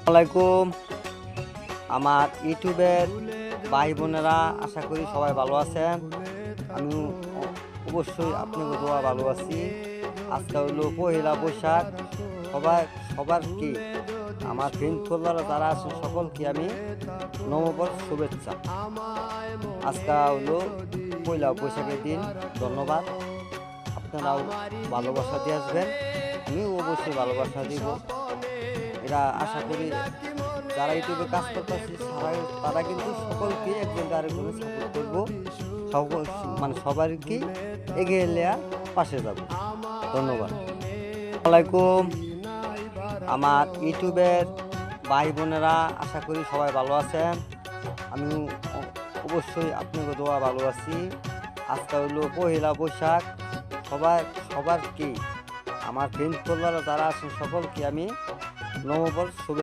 আসসালামাইকুম। আমার ইউটিউবের ভাই বোনেরা, আশা করি সবাই ভালো আছেন। আমি অবশ্যই আপনাকে দোয়া ভালো আছি। আজকে হলো পহেলা বৈশাখ। সবার কি আমার ফ্রেন্ড ফলোয়ার যারা আছেন সকলকে আমি নববর্ষ শুভেচ্ছা। আজকে হলো পয়লা বৈশাখের দিন। ধন্যবাদ। আপনারাও ভালোবাসা দিয়ে আসবেন, আমিও অবশ্যই ভালোবাসা দিব। এরা আশা করি যারা ইউটিউবে কাজ করতেছে তারা কিন্তু সকলকে একজন আরেকজনে সাপোর্ট করবো। সকল সবারকে এগিয়ে নেওয়ার পাশে যাব। ধন্যবাদ। আসসালামাইকুম। আমার ইউটিউবের ভাই বোনেরা, আশা করি সবাই ভালো আছেন। আমি অবশ্যই আপনাকে দোয়া ভালো আছি। আজকে হলো পহেলা বৈশাখ। সবার কি আমার ফ্রেন্ড ফলোয়ার যারা আছেন সকলকে আমি নববর্ষ শুভেচ্ছা।